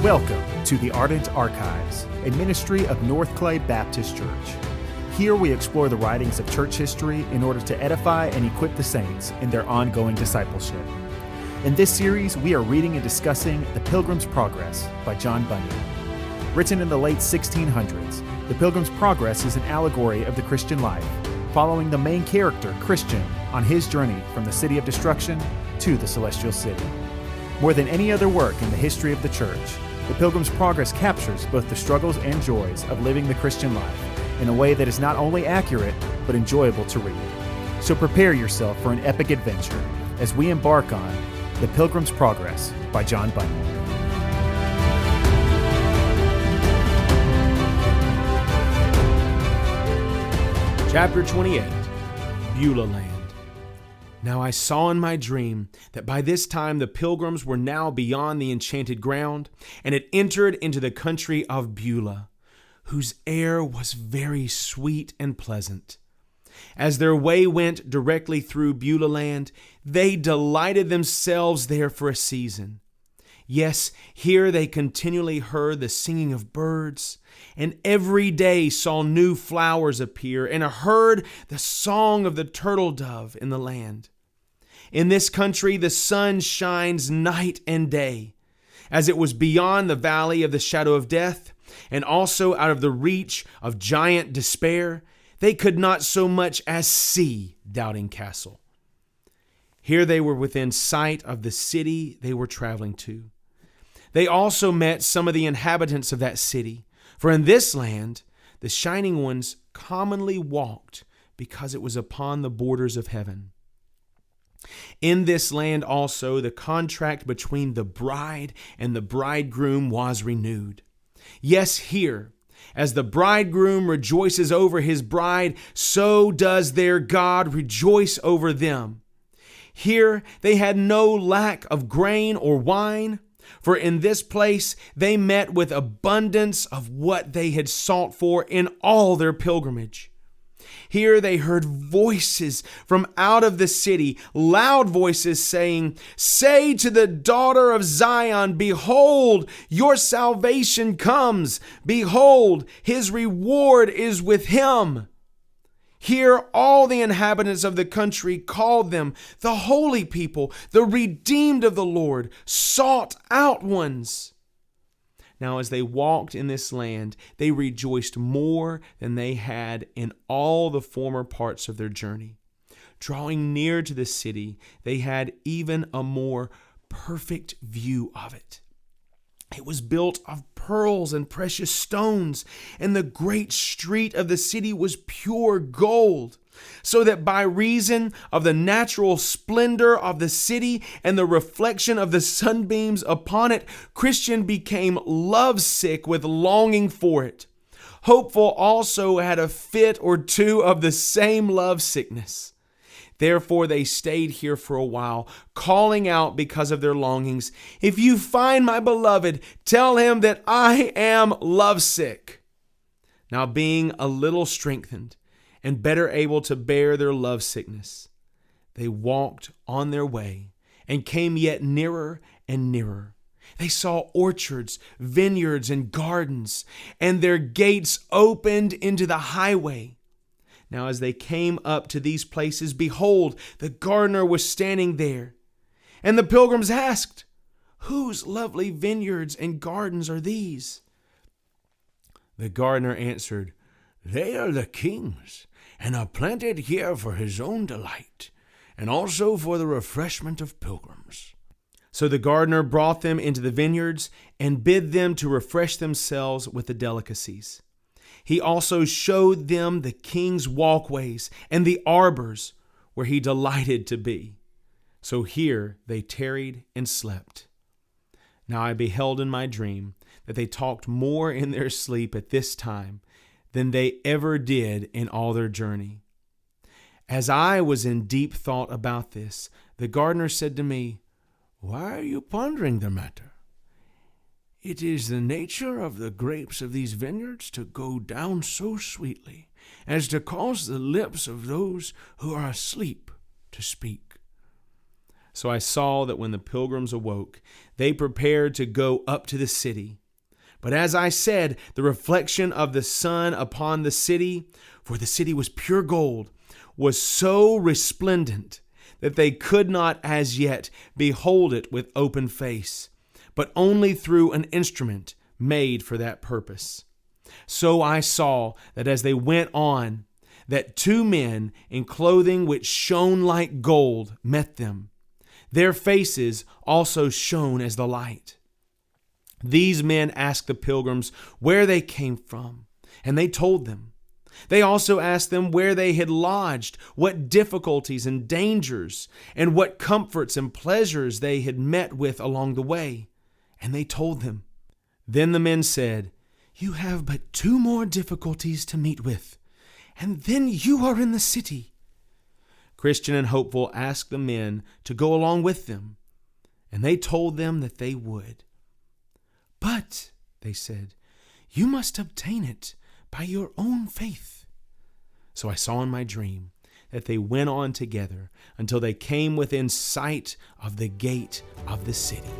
Welcome to the Ardent Archives, a ministry of North Clay Baptist Church. Here we explore the writings of church history in order to edify and equip the saints in their ongoing discipleship. In this series, we are reading and discussing The Pilgrim's Progress by John Bunyan. Written in the late 1600s, The Pilgrim's Progress is an allegory of the Christian life, following the main character, Christian, on his journey from the city of destruction to the celestial city. More than any other work in the history of the church, The Pilgrim's Progress captures both the struggles and joys of living the Christian life in a way that is not only accurate, but enjoyable to read. So prepare yourself for an epic adventure as we embark on The Pilgrim's Progress by John Bunyan. Chapter 28, Beulah Land. Now I saw in my dream that by this time the pilgrims were now beyond the enchanted ground, and had entered into the country of Beulah, whose air was very sweet and pleasant. As their way went directly through Beulah land, they delighted themselves there for a season. Yes, here they continually heard the singing of birds, and every day saw new flowers appear, and heard the song of the turtle dove in the land. In this country the sun shines night and day, as it was beyond the valley of the shadow of death, and also out of the reach of giant despair, they could not so much as see Doubting Castle. Here they were within sight of the city they were traveling to. They also met some of the inhabitants of that city, for in this land the shining ones commonly walked, because it was upon the borders of heaven. In this land also the contract between the bride and the bridegroom was renewed. Yes, here, as the bridegroom rejoices over his bride, so does their God rejoice over them. Here they had no lack of grain or wine, for in this place they met with abundance of what they had sought for in all their pilgrimage. Here they heard voices from out of the city, loud voices saying, "Say to the daughter of Zion, behold, your salvation comes. Behold, his reward is with him." Here all the inhabitants of the country called them the holy people, the redeemed of the Lord, sought out ones. Now as they walked in this land, they rejoiced more than they had in all the former parts of their journey. Drawing near to the city, they had even a more perfect view of it. It was built of pearls and precious stones, and the great street of the city was pure gold, so that by reason of the natural splendor of the city and the reflection of the sunbeams upon it, Christian became lovesick with longing for it. Hopeful also had a fit or two of the same lovesickness. Therefore they stayed here for a while, calling out because of their longings, "If you find my beloved, tell him that I am lovesick." Now being a little strengthened and better able to bear their lovesickness, they walked on their way and came yet nearer and nearer. They saw orchards, vineyards, and gardens, and their gates opened into the highway. Now as they came up to these places, behold, the gardener was standing there. And the pilgrims asked, "Whose lovely vineyards and gardens are these?" The gardener answered, "They are the king's, and are planted here for his own delight, and also for the refreshment of pilgrims." So the gardener brought them into the vineyards, and bid them to refresh themselves with the delicacies. He also showed them the king's walkways and the arbors where he delighted to be. So here they tarried and slept. Now I beheld in my dream that they talked more in their sleep at this time than they ever did in all their journey. As I was in deep thought about this, the gardener said to me, "Why are you pondering the matter? It is the nature of the grapes of these vineyards to go down so sweetly as to cause the lips of those who are asleep to speak. So I saw that when the pilgrims awoke, they prepared to go up to the city. But as I said, the reflection of the sun upon the city, for the city was pure gold, was so resplendent that they could not as yet behold it with open face, but only through an instrument made for that purpose. So I saw that as they went on, that two men in clothing which shone like gold met them. Their faces also shone as the light. These men asked the pilgrims where they came from, and they told them. They also asked them where they had lodged, what difficulties and dangers, and what comforts and pleasures they had met with along the way, and they told them. Then the men said, "You have but 2 more difficulties to meet with, and then you are in the city." Christian and Hopeful asked the men to go along with them, and they told them that they would. "But," they said, "you must obtain it by your own faith." So I saw in my dream that they went on together until they came within sight of the gate of the city.